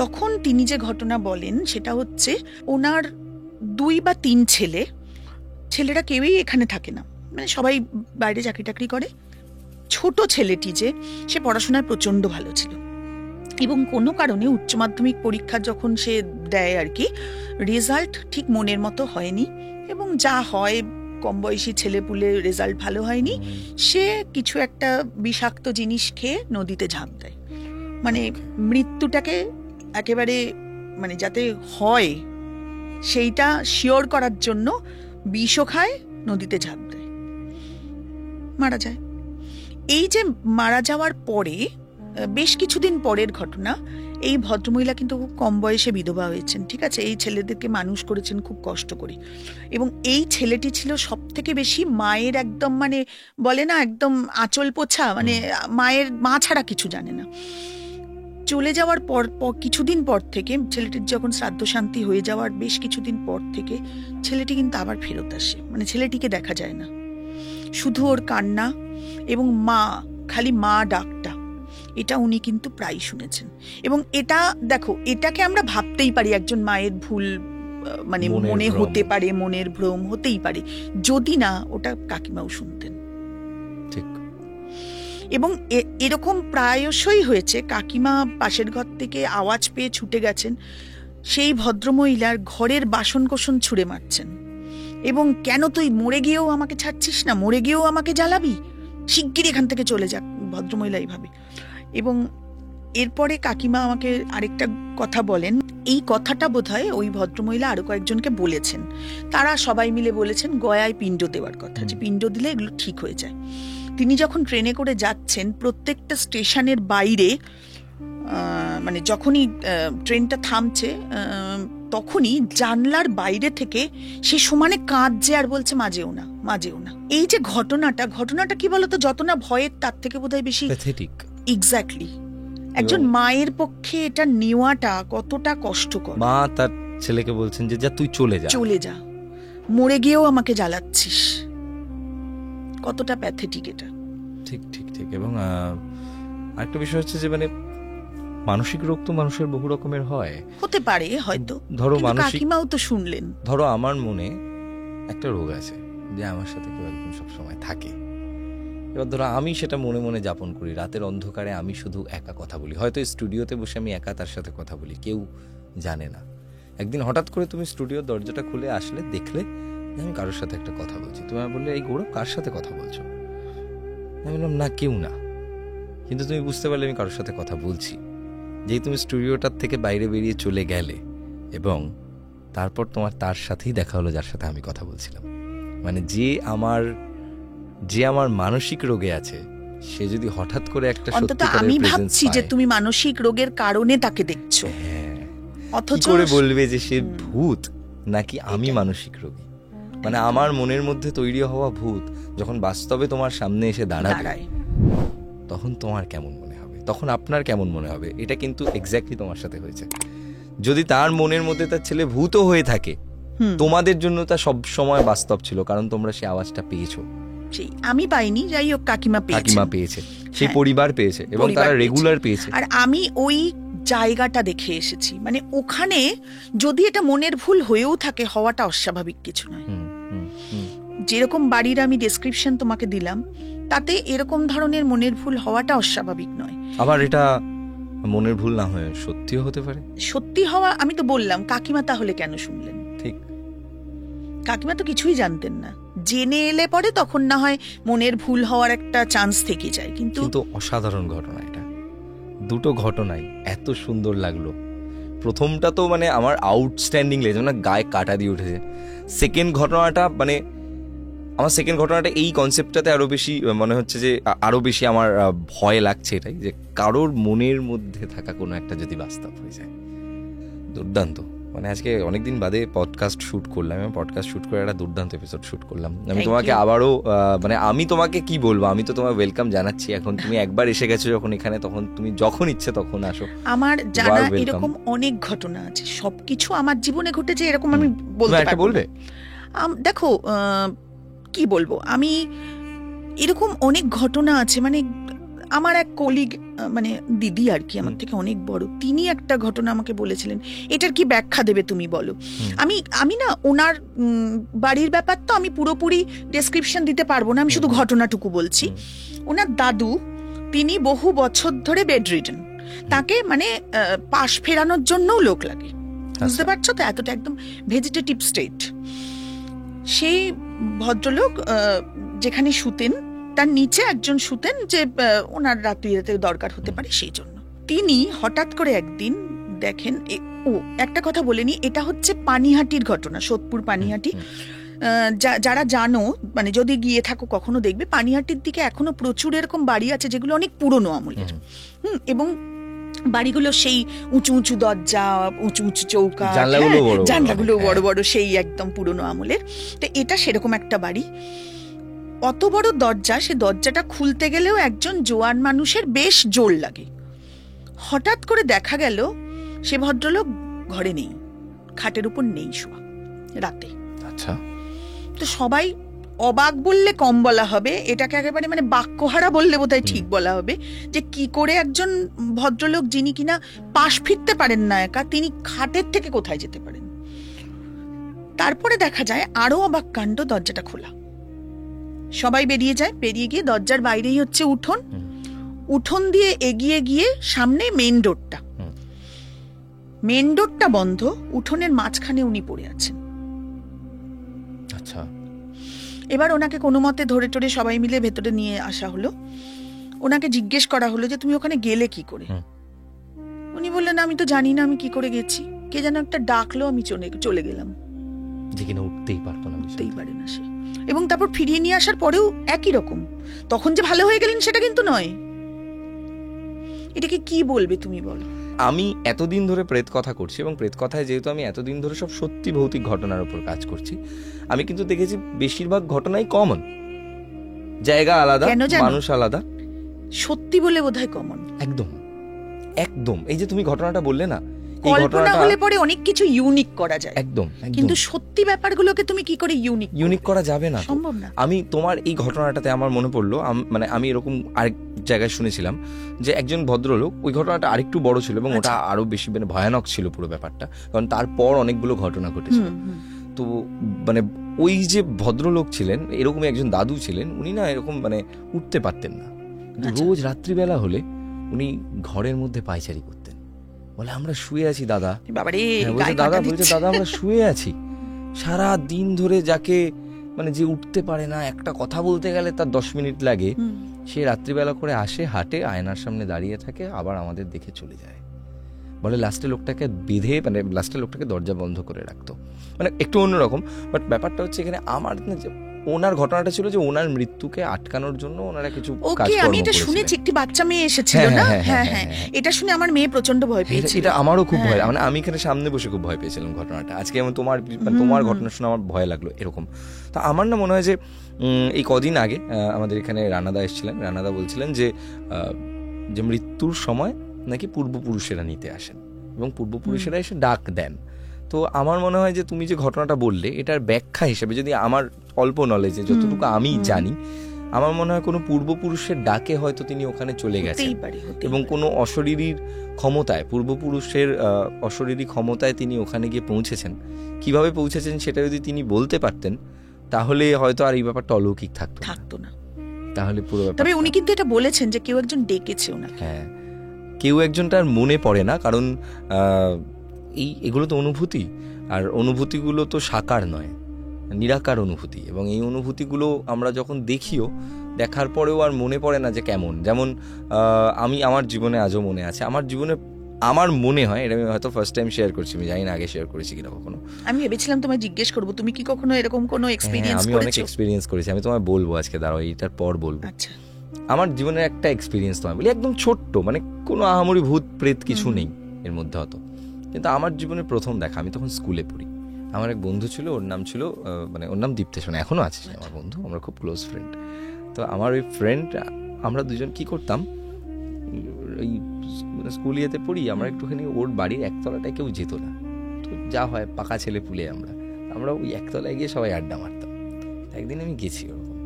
তখন তিনি যে ঘটনা বলেন সেটা হচ্ছে ওনার 2 বা 3 ছেলে, ছেলেরা কেউই এখানে থাকে না, মানে সবাই বাইরে চাকরি টাকরি করে। ছোট ছেলেটি যে, সে পড়াশোনায় প্রচন্ড ভালো ছিল, এবং কোনো কারণে উচ্চ মাধ্যমিক পরীক্ষা যখন সে দেয় আর কি, রেজাল্ট ঠিক মনের মতো হয়নি, এবং যা হয় কম বয়সী ছেলেপুলে রেজাল্ট ভালো হয়নি, সে কিছু একটা বিষাক্ত জিনিস খেয়ে নদীতে ঝাঁপ দেয়। মানে মৃত্যুটাকে একেবারে মানে যাতে হয় সেইটা শিওর করার জন্য বিষও খায়, নদীতে ঝাঁপ দেয়, মারা যায়। এই যে মারা যাওয়ার পরে বেশ কিছুদিন পরের ঘটনা, এই ভদ্রমহিলা কিন্তু খুব কম বয়সে বিধবা হয়েছেন, ঠিক আছে, এই ছেলেদেরকে মানুষ করেছেন খুব কষ্ট করে। এবং এই ছেলেটি ছিল সব থেকে বেশি মায়ের একদম মানে বলে না একদম আঁচল পোছা, মানে মায়ের মা ছাড়া কিছু জানে না। চলে যাওয়ার পর কিছুদিন পর থেকে, ছেলেটির যখন শ্রাদ্ধ শান্তি হয়ে যাওয়ার বেশ কিছুদিন পর থেকে ছেলেটি কিন্তু আবার ফেরত আসে, মানে ছেলেটিকে দেখা যায় না, শুধু ওর কান্না এবং মা, খালি মা ডাকটা, এটা উনি কিন্তু প্রায় শুনেছেন। এবং এটা দেখো, এটাকে আমরা ভাবতেই পারি একজন মায়ের ভুল, মানে মনে হতে পারে, মনের ভ্রম হতেই পারে, যদি না ওটা কাকিমাও শুনতেন। ঠিক। এবং এরকম প্রায়শই হয়েছে, কাকিমা পাশের ঘর থেকে আওয়াজ পেয়ে ছুটে গেছেন, সেই ভদ্রমহিলার ঘরের বাসন কোসন ছুঁড়ে মারছেন, এবং কেন তুই মরে গিয়েও আমাকে ছাড়ছিস না, মরে গিয়েও আমাকে জ্বালাবি, শিগগির এখান থেকে চলে যাক, ভদ্রমহিলা এইভাবে। এবং এরপরে কাকিমা আমাকে আরেকটা কথা বলেন, এই কথাটা বোধহয় ওই ভদ্রমহিলা আরো কয়েকজনকে বলেছেন, তারা সবাই মিলে বলেছেন গয়ায় পিণ্ড দেওয়ার কথা, যে পিণ্ড দিলে এগুলো ঠিক হয়ে যায়। তিনি যখন ট্রেনে করে যাচ্ছেন, প্রত্যেকটা স্টেশনের বাইরে মানে যখনই ট্রেনটা থামছে তখনই জানলার বাইরে থেকে সে সমানে কাঁদছে আর বলছে মাজেও না, মাজেও না। এই যে ঘটনাটা কি বলতো, যত না ভয়ের তার থেকে বোধহয় বেশি প্যাথেটিক। এক্স্যাক্টলি, একজন মায়ের পক্ষে এটা নেওয়াটা কতটা কষ্টকর। মা তার ছেলেকে বলছেন যে যা তুই চলে যা, চলে যা, মরে গিয়েও আমাকে জ্বালাচ্ছিস, কতটা প্যাথেটিক এটা। ঠিক ঠিক ঠিক। এবং আরেকটা বিষয় হচ্ছে যে মানে মানসিক রোগ তো মানুষের বহু রকমের হয়, হতে পারে হয়তো, ধরো মানসিক, কাকিমাও তো শুনলেন, ধরো আমার মনে একটা রোগ আছে যে আমার সাথে কেউ একদম সবসময় থাকে, এবার ধরো আমি সেটা মনে মনে যাপন করি, রাতের অন্ধকারে আমি শুধু একা কথা বলি, হয়তো স্টুডিওতে বসে আমি একা তার সাথে কথা বলি, কেউ জানে না। একদিন হঠাৎ করে তুমি স্টুডিওর দরজাটা খুলে আসলে, দেখলে আমি কারোর সাথে একটা কথা বলছি, তুমি বললে এই গৌরব কার সাথে কথা বলছো, আমি বললাম না কেউ না, কিন্তু তুমি বুঝতে পারলে আমি কারোর সাথে কথা বলছি। যেই তুমি স্টুডিওটার থেকে বাইরে বেরিয়ে চলে গেলে এবং তারপর তোমার তার সাথেই দেখা হলো যার সাথে আমি কথা বলছিলাম, মানে যে আমার মানসিক রোগে আছে, সে যদি হঠাৎ করে একটা অন্তত আমি ভাবছি যে তুমি মানসিক রোগের কারণে তাকে দেখছো, অথচ করে বলবে যে সে ভূত নাকি আমি মানসিক রোগী, মানে আমার মনের মধ্যে তৈরি হওয়া ভূত যখন বাস্তবে তোমার সামনে এসে দাঁড়ায়, তখন তোমার কেমন মনে হবে, তখন আপনার কেমন মনে হবে? এটা কিন্তু এক্স্যাক্টলি তোমার সাথে হয়েছে। যদি তার মনের মধ্যে তার ছেলে ভূতও হয়ে থাকে, তোমাদের জন্য তা সব সময় বাস্তব ছিল, কারণ তোমরা সেই আওয়াজটা পেয়েছো। আমি পাইনি, যাই হোক কাকিমা পেয়েছে, সেই পরিবার পেয়েছে এবং তারা রেগুলার পেয়েছে। আর আমি ওই জায়গাটা দেখে এসেছি, মানে ওখানে যদি এটা মনের ভুল হয়েও থাকে, হওয়াটা অস্বাভাবিক কিছু নয়। যেরকম বাড়ির আমি ডেসক্রিপশন তোমাকে দিলাম, তাতে এরকম ধরনের মনের ভুল হওয়াটা অস্বাভাবিক নয়। আবার এটা মনের ভুল না হয়ে সত্যিও হতে পারে। সত্যি হওয়া, আমি তো বললাম কাকিমা তাহলে কেন শুনলেন? ঠিক, কাকিমা তো কিছুই জানতেন না, জেনে এলে পরে তখন না হয় মনের ভুল হওয়ার একটা চান্স থেকে যায়। কিন্তু অসাধারণ ঘটনা এটা, দুটো ঘটনাই এত সুন্দর লাগলো। প্রথমটা তো মানে আমার আউটস্ট্যান্ডিং লেগেছে, মানে গায়ে কাটা দিয়ে উঠেছে। সেকেন্ড ঘটনাটা মানে আমার এই কনসেপ্টটাতে আরো বেশি মনে হচ্ছে যে আরো বেশি আমার ভয় লাগছে এটাই, যে কারোর মনের মধ্যে থাকা কোনো একটা যদি বাস্তব হয়ে যায়। দুর্দান্ত। মানে আজকে অনেকদিন বাদে পডকাস্ট শুট করলাম, আমি পডকাস্ট শুট করে একটা দুর্দান্ত এপিসোড শুট করলাম। আমি তোমাকে আবারও মানে আমি তোমাকে কি বলবো, আমি তো তোমার ওয়েলকাম জানাচ্ছি। এখন তুমি একবার এসে গেছো যখন এখানে, তখন তুমি যখন ইচ্ছে তখন আসো। আমার জানা এরকম অনেক ঘটনা আছে, সবকিছু আমার জীবনে ঘটেছে এরকম আমি বলতে পারবো। বলবে দেখো কি বলবো, আমি এরকম অনেক ঘটনা আছে। মানে আমার এক কলিগ, মানে দিদি আর কি, আমার থেকে অনেক বড়, তিনি একটা ঘটনা আমাকে বলেছিলেন। এটার কি ব্যাখ্যা দেবে তুমি বলো? আমি না ওনার বাড়ির ব্যাপার তো আমি পুরোপুরি ডেসক্রিপশন দিতে পারবো না, আমি শুধু ঘটনাটুকু বলছি। ওনার দাদু, তিনি বহু বছর ধরে বেডরিডেন, তাকে মানে পাশ ফেরানোর জন্যও লোক লাগে, বুঝতে পারছো তো, এতটা একদম ভেজিটেটিভ স্টেট। সেই ভদ্রলোক যেখানে শুতেন তার নিচে একজন শুতেন, যে ওনার রাত্রিতে দরকার হতে পারে সেই জন্য। তিনি হঠাৎ করে একদিন দেখেন, একটা কথা বলে নি, এটা হচ্ছে পানিহাটির ঘটনা, সোদপুর পানিহাটি। যারা জানো, মানে যদি গিয়ে থাকো কখনো দেখবে পানিহাটির দিকে এখনো প্রচুর এরকম বাড়ি আছে যেগুলো অনেক পুরনো আমলের। এবং বাড়িগুলো সেই উঁচু উঁচু দরজা, উঁচু উঁচু চৌকা, জানলাগুলো বড় বড়, সেই একদম পুরনো আমলের। তো এটা সেরকম একটা বাড়ি, অত বড় দরজা, সে দরজাটা খুলতে গেলেও একজন জোয়ান মানুষের বেশ জোর লাগে। হঠাৎ করে দেখা গেল সে ভদ্রলোক ঘরে নেই, খাটের উপর নেই, শোয়া রাতে। আচ্ছা, তো সবাই অবাক বললে কম বলা হবে, এটাকে একেবারে মানে বাক্যহারা বললে বোধহয় ঠিক বলা হবে, যে কি করে একজন ভদ্রলোক যিনি কিনা পাশ ফিরতে পারেন না একা, তিনি খাটের থেকে কোথায় যেতে পারেন। তারপরে দেখা যায় আরো অবাক কাণ্ড, দরজাটা খোলা, সবাই বেরিয়ে যায়। বেরিয়ে গিয়ে দরজার বাইরেই হচ্ছে উঠোন, উঠোন দিয়ে এগিয়ে গিয়ে সামনে মেইন ডোরটা বন্ধ, উঠোনের মাঝখানে উনি পড়ে আছেন। আচ্ছা, এবার ওনাকে কোনো মতে ধরে টরে সবাই মিলে ভেতরে নিয়ে আসা হলো। ওনাকে জিজ্ঞেস করা হলো যে তুমি ওখানে গেলে কি করে? উনি বললেন আমি তো জানি না আমি কি করে গেছি, কে যেন একটা ডাকলো, আমি চলে গেলাম। যে কিনা উঠতেই পারতো না, উঠতেই পারে না সে। এবং তারপর ফিরিয়ে নিয়ে আসার পরেও একই রকম, তখন যে ভালো হয়ে গেলেন সেটা কিন্তু নয়। এটাকে কি বলবে তুমি বলো? আমি এতদিন ধরে প্রেত কথা করছি, এবং প্রেত কথায় যেহেতু আমি এতদিন ধরে সব সত্যি ভৌতিক ঘটনার উপর কাজ করছি, আমি কিন্তু দেখেছি বেশিরভাগ ঘটনাই কমন, জায়গা আলাদা, মানুষ আলাদা, সত্যি বলে বোধহয় কমন। একদম একদম। এই যে তুমি ঘটনাটা বললে না, কল্পনা হলে পরে অনেক কিছু ইউনিক করা যায়, একদম, কিন্তু সত্যি ব্যাপারগুলোকে তুমি কি করে ইউনিক করা যাবে না, সম্ভব না। আমি তোমার এই ঘটনাটাতে আমার মনে পড়লো, মানে আমি এরকম আরেক জায়গায় শুনেছিলাম যে একজন ভদ্রলোক, ওই ঘটনাটা আরেকটু বড় ছিল এবং ওটা আরো বেশি মানে ভয়ানক ছিল পুরো ব্যাপারটা, কারণ তারপর অনেকগুলো ঘটনা ঘটেছিল। তো মানে ওই যে ভদ্রলোক ছিলেন, এরকমই একজন দাদু ছিলেন, উনি না এরকম মানে উঠতে পারতেন না, রোজ রাত্রিবেলা হলে উনি ঘরের মধ্যে পায়চারি করতেন। বলে আমরা শুয়ে আছি দাদা, দাদা বলছে দাদা আমরা শুয়ে আছি, সারা দিন ধরে যাকে মানে যে উঠতে পারে না, একটা কথা বলতে গেলে তার 10 মিনিট লাগে, সে রাত্রিবেলা করে আসে, হাঁটে, আয়নার সামনে দাঁড়িয়ে থাকে, আবার আমাদের দেখে চলে যায়। বলে লাস্টে লোকটাকে বেঁধে, মানে লাস্টে লোকটাকে দরজা বন্ধ করে রাখতো, মানে একটু অন্যরকম। বাট ব্যাপারটা হচ্ছে এখানে আমার ওনার ঘটনাটা ছিল যে ওনার মৃত্যুকে আটকানোর জন্য ওনারা কিছু কাজকর্ম আমি এটা শুনেছি, একটি বাচ্চা মেয়ে এসেছিল না, হ্যাঁ, এটা শুনে আমার মেয়ে প্রচন্ড ভয় পেয়েছিল। এটা আমারও খুব ভয়, মানে আমি এখানে সামনে বসে খুব ভয় পেয়েছিলাম ঘটনাটা। আজকে যেমন তোমার ঘটনা শুনে আমার ভয় লাগলো এরকম। তো আমার না মনে হয় যে এই কদিন আগে আমাদের এখানে রানাদা এসেছিলেন, রানাদা বলছিলেন যে মৃত্যুর সময় নাকি পূর্বপুরুষেরা নিতে আসেন এবং পূর্বপুরুষেরা এসে ডাক দেন। তো আমার মনে হয় যে তুমি যে ঘটনাটা বললে, এটার ব্যাখ্যা হিসেবে যদি আমার অল্প নলেজে যতটুকু আমি জানি, আমার মনে হয় কোনো পূর্বপুরুষের ডাকে হয়তো তিনি ওখানে চলে গেছেন, হতেই পারে, হতেই এবং পারে। কোনো অশরীরীর ক্ষমতায়, পূর্বপুরুষের অশরীরী ক্ষমতায় তিনি ওখানে গিয়ে পৌঁছেছেন। কিভাবে পৌঁছেছেন সেটা যদি তিনি বলতে পারতেন, তাহলে হয়তো আর এই ব্যাপারটা অলৌকিক থাকতো না। থাকতো না। তাহলে পুরো তবে ব্যাপারটা, উনি কিন্তু এটা বলেছেন যে কেউ একজন ডেকেছে ওনাকে। হ্যাঁ, কেউ একজনটার মনে পড়ে না, কারণ এগুলো তো অনুভূতি, আর অনুভূতিগুলো তো সাকার নয়, নিরাকার অনুভূতি, এবং এই অনুভূতিগুলো আমরা যখন দেখিও, দেখার পরেও আর মনে পড়ে না যে কেমন। যেমন আমি আমার জীবনে আজও মনে আছে, আমার জীবনে আমার মনে হয়, এটা আমি হয়তো ফার্স্ট টাইম শেয়ার করছি, আমি জানি না আগে শেয়ার করেছি কিনা কখনো। আমি ভেবেছিলাম তোমায় জিজ্ঞেস করবো, তুমি কি কখনো এরকম কোনো হ্যাঁ, এক্সপিরিয়েন্স আমি অনেক করেছো? এক্সপিরিয়েন্স করেছি, আমি তোমায় বলবো আজকে, দাঁড়াও এইটার পর বলবো। আচ্ছা। আমার জীবনের একটা এক্সপিরিয়েন্স তোমায় বলি, একদম ছোট্ট, মানে কোনো আহামরি ভূত প্রেত কিছু নেই এর মধ্যে হতো, কিন্তু আমার জীবনের প্রথম দেখা, আমি তখন স্কুলে পড়ি। আমার এক বন্ধু ছিল, ওর নাম ছিল মানে ওর নাম দীপ্তেশ, মানে এখনো আছে সে আমার বন্ধু, আমরা খুব ক্লোজ ফ্রেন্ড। তো আমার ওই ফ্রেন্ড, আমরা দুজন কি করতাম, ওই স্কুল ইয়েতে পড়ি আমরা, একটুখানি ওর বাড়ির একতলাটায় কেউ যেত না, তো যা হয় পাকা ছেলে পুলে আমরা ওই একতলায় গিয়ে সবাই আড্ডা মারতাম। একদিন আমি গেছি ওরকম,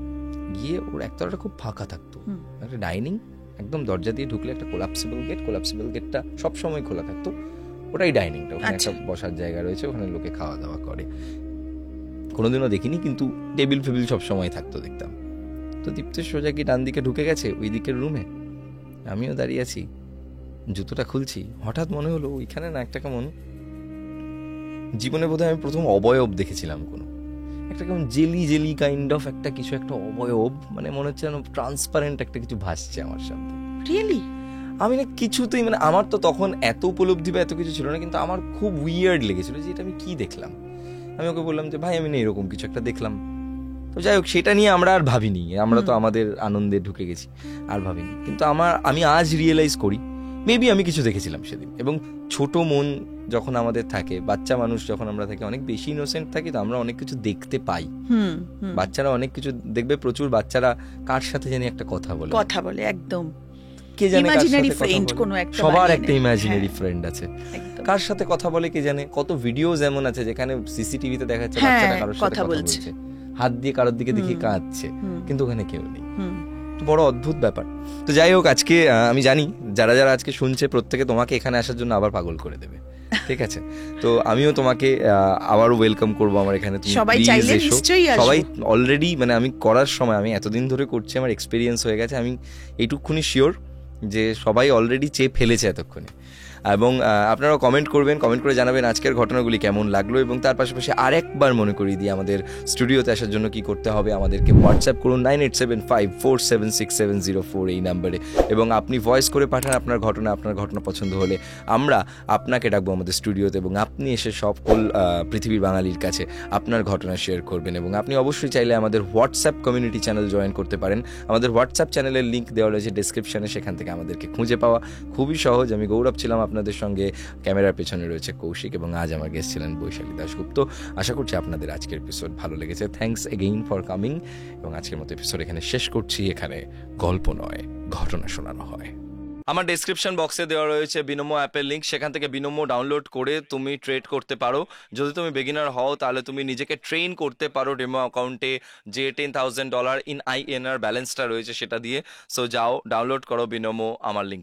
গিয়ে ওর একতলাটা খুব ফাঁকা থাকতো, একটা ডাইনিং, একদম দরজা দিয়ে ঢুকলে একটা কোলাপসিবল গেটটা সবসময় খোলা থাকতো, ওটাই ডাইনিংটা, ওখানে একটা বসার জায়গা রয়েছে, ওখানে লোকে খাওয়া দাওয়া করে। কোনোদিনও দেখিনি, কিন্তু টেবিল ফেবিল সবসময় থাকতো, দেখতাম। তো দীপ্তেশ সোজা কি ডান দিকে ঢুকে গেছে ওই দিকের রুমে, আমিও দাঁড়িয়ে আছি, জুতোটা খুলছি, হঠাৎ মনে হলো ওইখানে না একটা কেমন, জীবনে বোধহয় আমি প্রথম অবয়ব দেখেছিলাম, কোনো একটা কেমন জেলি কাইন্ড অফ একটা কিছু, একটা অবয়ব, মানে মনে হচ্ছে যেন ট্রান্সপারেন্ট একটা কিছু ভাসছে আমার সামনে। রিয়েলি? আমি না কিছুতেই, মানে আমার তো তখন এত উপলব্ধি বা এত কিছু ছিল না, কিন্তু আমার খুব উইয়ার্ড লেগেছিল যে এটা আমি কি দেখলাম। আমি ওকে বললাম যে ভাই, আমি না এরকম কিছু একটা দেখলাম। তো যাই হোক, সেটা নিয়ে আমরা আর ভাবিনি, আমরা তো আমাদের আনন্দে ঢুকে গেছি, আর ভাবিনি। কিন্তু আমি আজ রিয়েলাইজ করি, মেবি আমি কিছু দেখেছিলাম সেদিন। এবং ছোট মন যখন আমাদের থাকে, বাচ্চা মানুষ যখন আমরা থাকি, অনেক বেশি ইনোসেন্ট থাকি, তো আমরা অনেক কিছু দেখতে পাই। বাচ্চারা অনেক কিছু দেখবে, প্রচুর বাচ্চারা কার সাথে জানি একটা কথা বলে, একদম কে জানে কার সাথে ইমাজিনারি কথা ফ্রেন্ড, বলে। কোনো একটা সবার বানিয়ে একটা নেয়। ইমাজিনারি হ্যাঁ, ফ্রেন্ড আছে, একদম। কার সাথে কথা বলে কে জানে। কত ভিডিওস এমন আছে যেখানে সিসিটিভিতে দেখা যাচ্ছে হ্যাঁ, বাচ্চাটা কারোর সাথে কথা কথা বলছে। বলছে, হাত দিয়ে কারোর দিকে দেখে কাঁদছে, কিন্তু ওখানে কেউ নেই। বড় অদ্ভুত ব্যাপার। তো যাই হোক, আজকে আমি জানি যারা যারা আজকে শুনছে, প্রত্যেকে তোমাকে এখানে আসার জন্য আবার পাগল করে দেবে, ঠিক আছে? তো আমিও তোমাকে আবারও ওয়েলকাম করবো আমার এখানে, তুমি সবাই প্লিজ চাইলে এসো। নিশ্চয়ই আসবো। সবাই অলরেডি, মানে আমি করার সময়, আমি এতদিন ধরে করছি, আমার এক্সপিরিয়েন্স হয়ে গেছে, আমি এইটুকুনি শিওর যে সবাই অলরেডি চেয়ে ফেলেছে এতক্ষণে। এবং আপনারাও কমেন্ট করবেন, কমেন্ট করে জানাবেন আজকের ঘটনাগুলি কেমন লাগলো। এবং তার পাশাপাশি আরেকবার মনে করিয়ে দিই, আমাদের স্টুডিওতে আসার জন্য কি করতে হবে, আমাদেরকে হোয়াটসঅ্যাপ করুন 9875476704 এই নাম্বারে, এবং আপনি ভয়েস করে পাঠান আপনার ঘটনা পছন্দ হলে আমরা আপনাকে ডাকবো আমাদের স্টুডিওতে, এবং আপনি এসে সকল পৃথিবীর বাঙালির কাছে আপনার ঘটনা শেয়ার করবেন। এবং আপনি অবশ্যই চাইলে আমাদের হোয়াটসঅ্যাপ কমিউনিটি চ্যানেল জয়েন করতে পারেন। আমাদের হোয়াটসঅ্যাপ চ্যানেলের লিঙ্ক দেওয়া রয়েছে ডেসক্রিপশনে, সেখান থেকে আমাদেরকে খুঁজে পাওয়া খুবই সহজ। আমি গৌরব ছিলাম আপনাদের সঙ্গে, ক্যামেরার পেছনে রয়েছে কৌশিক, এবং আজ আমার গেস্ট ছিলেন বৈশালী দাশগুপ্ত। আশা করছি আপনাদের আজকের এপিসোড ভালো লেগেছে। থ্যাঙ্কস এগেইন ফর কামিং, এবং আজকের মতো এপিসোড এখানে শেষ করছি। এখানে গল্প নয়, ঘটনা শোনানো হয়। আমার ডেসক্রিপশন বক্সে দেওয়া রয়েছে বিনোমো অ্যাপের লিঙ্ক, সেখান থেকে বিনোমো ডাউনলোড করে তুমি ট্রেড করতে পারো। যদি তুমি বিগিনার হও, তাহলে তুমি নিজেকে ট্রেন করতে পারো ডেমো অ্যাকাউন্টে, যে $10,000 ইন INR ব্যালেন্সটা রয়েছে সেটা দিয়ে। সো যাও, ডাউনলোড করো বিনোমো আমার লিঙ্ক থেকে।